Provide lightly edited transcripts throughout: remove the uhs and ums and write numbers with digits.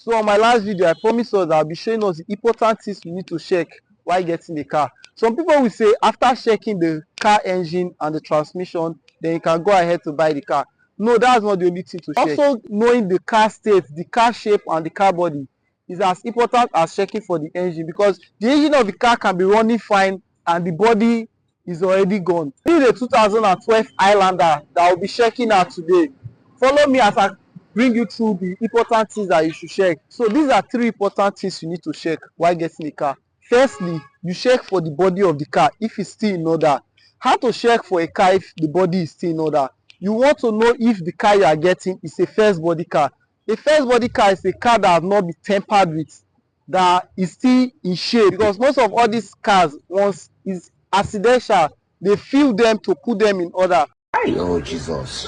So on my last video, I promised us that I'll be showing us the important things we need to check while getting the car. Some people will say after checking the car engine and the transmission, then you can go ahead to buy the car. No, that's not the only thing to check. Also, knowing the car state, the car shape, and the car body is as important as checking for the engine, because the engine of the car can be running fine and the body is already gone. This is a 2012 Highlander that I'll be checking out today. Follow me as I bring you through the important things that you should check. So these are 3 important things you need to check while getting a car. Firstly, you check for the body of the car if it's still in order. How to check for a car if the body is still in order? You want to know if the car you are getting is a first body car. A first body car is a car that has not been tampered with, that is still in shape, because most of all these cars, once is accidental, they fill them to put them in order. Oh Jesus.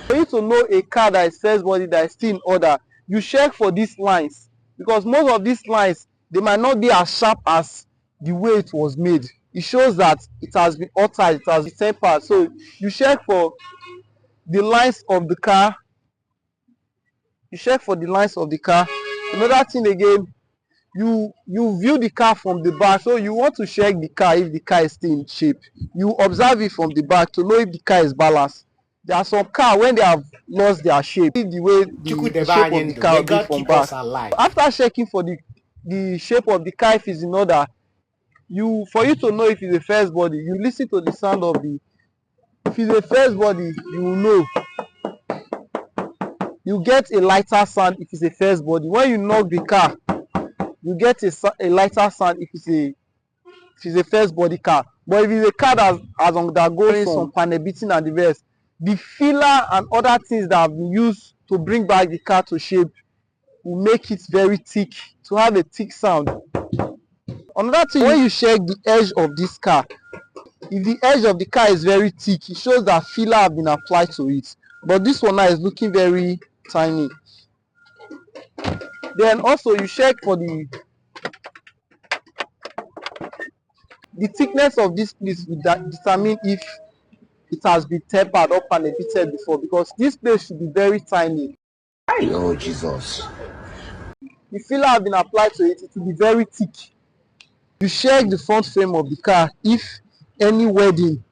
For you to know a car that is first body, that is still in order, you check for these lines, because most of these lines, they might not be as sharp as the way it was made. It shows that it has been altered, it has been tempered. So you check for the lines of the car. You check for the lines of the car. Another thing again, you view the car from the back. So you want to check the car if the car is still in shape. You observe it from the back to know if the car is balanced. There are some cars when they have lost their shape, the way the shape of the car will be from back. After checking for the shape of the car if it's in order, for you to know if it's a first body, you listen to the sound of the. If it's a first body, you will know. You get a lighter sound if it's a first body. When you knock the car, you get a lighter sound if it's a first body car. But if it's a car that has undergone some panel beating and the rest, the filler and other things that have been used to bring back the car to shape will make it very thick, to have a thick sound. Another thing, when you check the edge of this car, if the edge of the car is very thick, it shows that filler have been applied to it. But this one now is looking very tiny. Then also you check for the thickness of this place will determine if it has been tempered or penetrated before, because this place should be very tiny. Oh Jesus. The filler have been applied to it, it will be very thick. You check the front frame of the car if any welding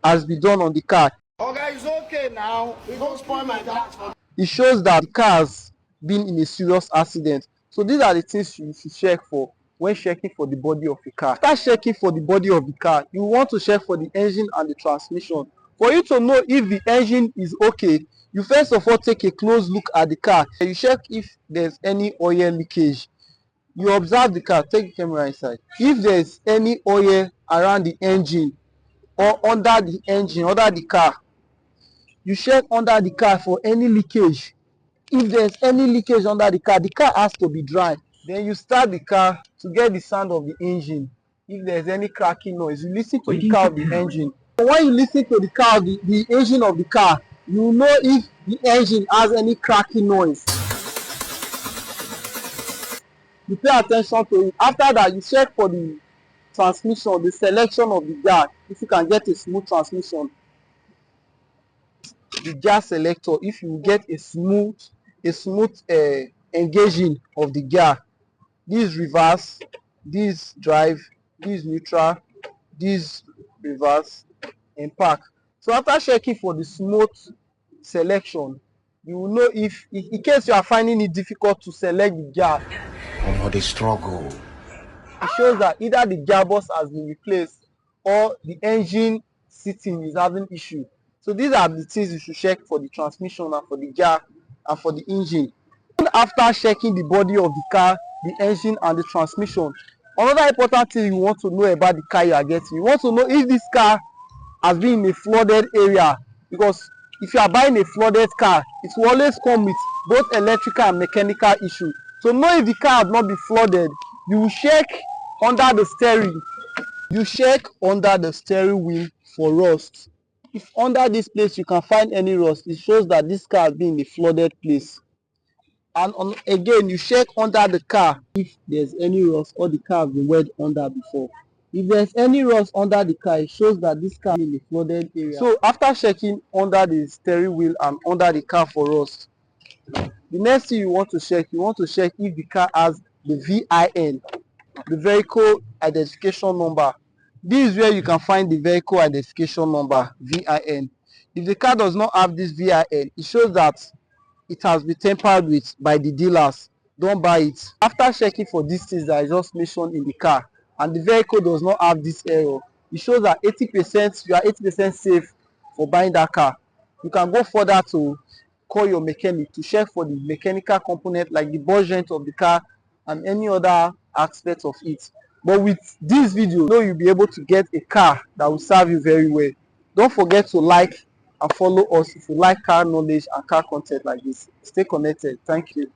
has been done on the car. Okay, it's okay now. You don't spoil my dance. It shows that the car has been in a serious accident. So these are the things you should check for when checking for the body of the car. After checking for the body of the car, you want to check for the engine and the transmission. For you to know if the engine is okay, you first of all take a close look at the car. You check if there's any oil leakage. You observe the car, take the camera inside. If there's any oil around the engine or under the engine, under the car, you check under the car for any leakage. If there's any leakage under the car has to be dry. Then you start the car to get the sound of the engine. If there's any cracking noise, you listen to the car of the engine. So when you listen to the car, the engine of the car, you know if the engine has any cracking noise. You pay attention to it. After that, you check for the transmission, the selection of the gear. If you can get a smooth transmission, the gear selector, if you get a smooth engaging of the gear. This reverse, this drive, this neutral, this reverse, and park. So after checking for the smooth selection, you will know if in case you are finding it difficult to select the gear. Oh, the struggle. It shows that either the gearbox has been replaced or the engine sitting is having issue. So these are the things you should check for the transmission and for the gear and for the engine. After checking the body of the car, the engine and the transmission, another important thing you want to know about the car you are getting, you want to know if this car has been in a flooded area, because if you are buying a flooded car, it will always come with both electrical and mechanical issues. To know if the car has not been flooded, you will check under the steering. You check under the steering wheel for rust. If under this place you can find any rust, it shows that this car has been in a flooded place. And again, you check under the car if there's any rust or the car has been weathered under before. If there's any rust under the car, it shows that this car is in a flooded area. So after checking under the steering wheel and under the car for rust, The next thing you want to check if the car has the VIN, the vehicle identification number. This is where you can find the vehicle identification number, VIN. If the car does not have this VIN, it shows that it has been tampered with by the dealers. Don't buy it. After checking for these things that I just mentioned in the car, and the vehicle does not have this error, it shows that 80%, you are 80% safe for buying that car. You can go further to call your mechanic to check for the mechanical component like the budget of the car and any other aspect of it. But with this video, you know you'll be able to get a car that will serve you very well. Don't forget to like and follow us if you like car knowledge and car content like this. Stay connected. Thank you.